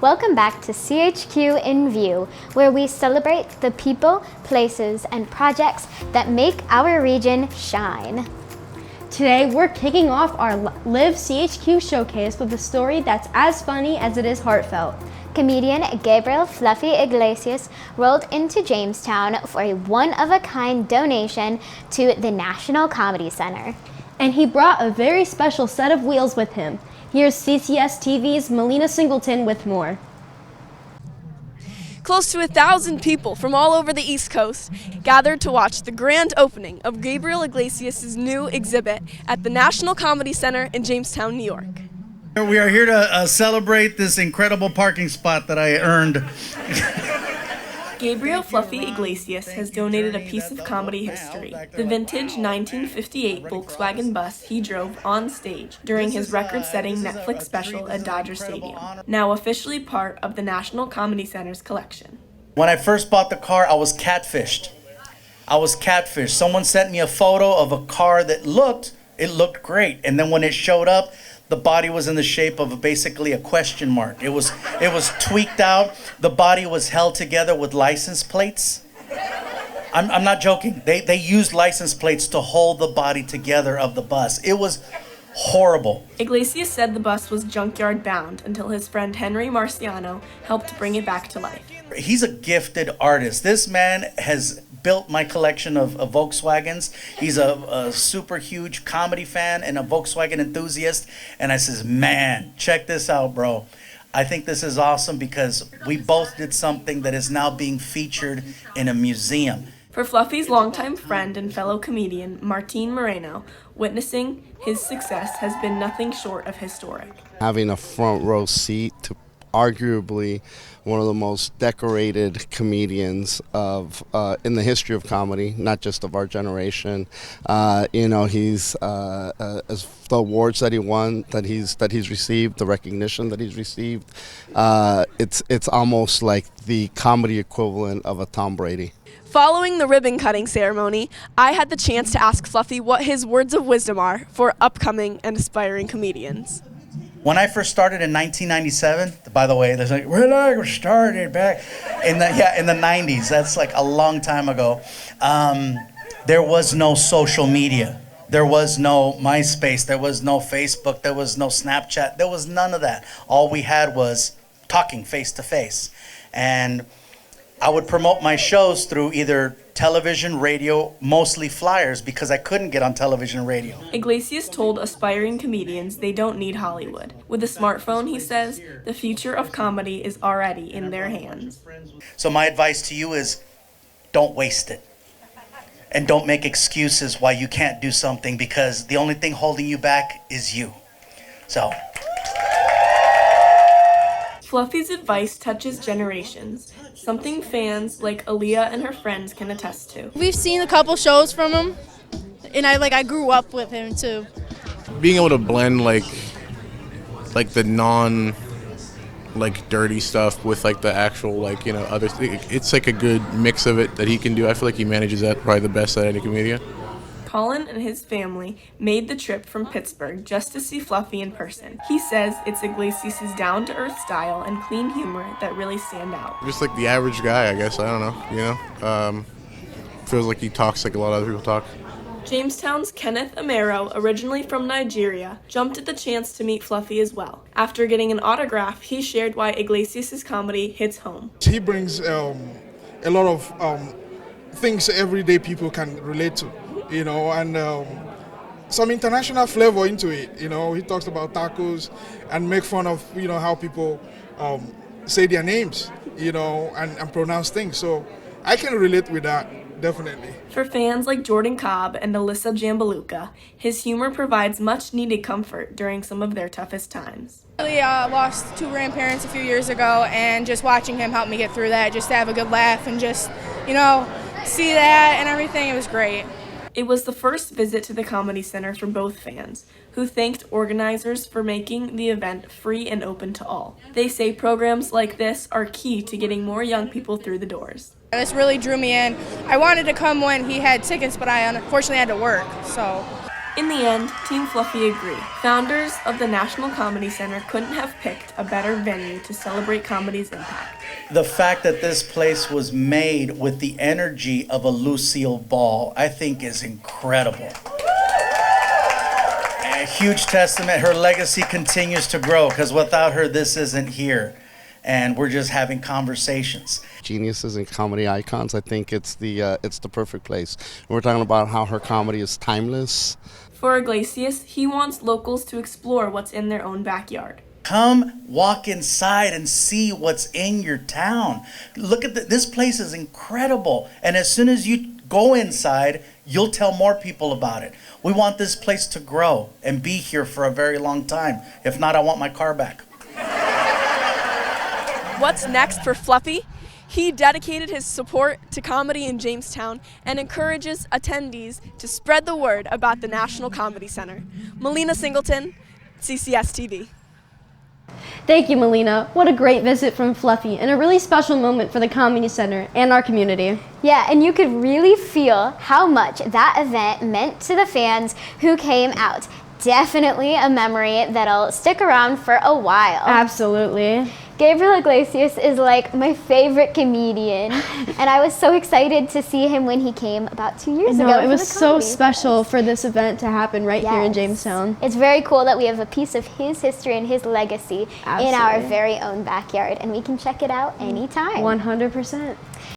Welcome back to CHQ in View, where we celebrate the people, places, and projects that make our region shine. Today, we're kicking off our Live CHQ showcase with a story that's as funny as it is heartfelt. Comedian Gabriel Fluffy Iglesias rolled into Jamestown for a one-of-a-kind donation to the National Comedy Center. And he brought a very special set of wheels with him. Here's CCS-TV's Melina Singleton with more. Close to 1,000 people from all over the East Coast gathered to watch the grand opening of Gabriel Iglesias' new exhibit at the National Comedy Center in Jamestown, New York. We are here to celebrate this incredible parking spot that I earned. Gabriel Fluffy Iglesias has donated a piece of comedy history, the vintage 1958 Volkswagen bus he drove on stage during his record-setting Netflix special at Dodger Stadium, now officially part of the National Comedy Center's collection. When I first bought the car, I was catfished. Someone sent me a photo of a car that looked great, and then when it showed up, the body was in the shape of basically a question mark. It was tweaked out. The body was held together with license plates. I'm not joking. They used license plates to hold the body together of the bus. It was horrible. Iglesias said the bus was junkyard bound until his friend Henry Marciano helped bring it back to life. He's a gifted artist. This man has built my collection of Volkswagens. He's a super huge comedy fan and a Volkswagen enthusiast. And I says, man, check this out, bro. I think this is awesome because we both did something that is now being featured in a museum. For Fluffy's longtime friend and fellow comedian, Martin Moreno, witnessing his success has been nothing short of historic. Having a front row seat to arguably one of the most decorated comedians of in the history of comedy, not just of our generation. He's as the awards that he won, that he's received, the recognition that he's received. It's almost like the comedy equivalent of a Tom Brady. Following the ribbon-cutting ceremony, I had the chance to ask Fluffy what his words of wisdom are for upcoming and aspiring comedians. When I first started in 1997, by the way, there's like, when I started back in the 90s, that's like a long time ago, there was no social media. There was no MySpace, there was no Facebook, there was no Snapchat, there was none of that. All we had was talking face to face. And I would promote my shows through either television, radio, mostly flyers, because I couldn't get on television and radio. Iglesias told aspiring comedians they don't need Hollywood. With a smartphone, he says, the future of comedy is already in their hands. So my advice to you is, don't waste it. And don't make excuses why you can't do something, because the only thing holding you back is you. So. Fluffy's advice touches generations, something fans like Aaliyah and her friends can attest to. We've seen a couple shows from him, and I grew up with him too. Being able to blend like the non dirty stuff with the actual other it's like a good mix of it that he can do. I feel like he manages that probably the best at any comedian. Colin and his family made the trip from Pittsburgh just to see Fluffy in person. He says it's Iglesias' down-to-earth style and clean humor that really stand out. Just like the average guy, I guess. I don't know, feels like he talks like a lot of other people talk. Jamestown's Kenneth Amero, originally from Nigeria, jumped at the chance to meet Fluffy as well. After getting an autograph, he shared why Iglesias' comedy hits home. He brings a lot of things everyday people can relate to. And some international flavor into it. He talks about tacos and make fun of, how people say their names, and pronounce things. So I can relate with that, definitely. For fans like Jordan Cobb and Alyssa Jambaluka, his humor provides much-needed comfort during some of their toughest times. I lost 2 grandparents a few years ago, and just watching him help me get through that, just to have a good laugh and just, see that and everything, it was great. It was the first visit to the Comedy Center for both fans, who thanked organizers for making the event free and open to all. They say programs like this are key to getting more young people through the doors. This really drew me in. I wanted to come when he had tickets, but I unfortunately had to work, so. In the end, Team Fluffy agree. Founders of the National Comedy Center couldn't have picked a better venue to celebrate comedy's impact. The fact that this place was made with the energy of a Lucille Ball, I think is incredible. A huge testament. Her legacy continues to grow because without her, this isn't here. And we're just having conversations. Geniuses and comedy icons, I think it's the perfect place. We're talking about how her comedy is timeless. For Iglesias, he wants locals to explore what's in their own backyard. Come walk inside and see what's in your town. Look at this place is incredible. And as soon as you go inside, you'll tell more people about it. We want this place to grow and be here for a very long time. If not, I want my car back. What's next for Fluffy? He dedicated his support to comedy in Jamestown and encourages attendees to spread the word about the National Comedy Center. Melina Singleton, CCS-TV. Thank you, Melina. What a great visit from Fluffy and a really special moment for the Comedy Center and our community. Yeah, and you could really feel how much that event meant to the fans who came out. Definitely a memory that'll stick around for a while. Absolutely. Gabriel Iglesias is like my favorite comedian, and I was so excited to see him when he came about 2 years ago. It was so special for this event to happen right here in Jamestown. It's very cool that we have a piece of his history and his legacy in our very own backyard, and we can check it out anytime. 100%.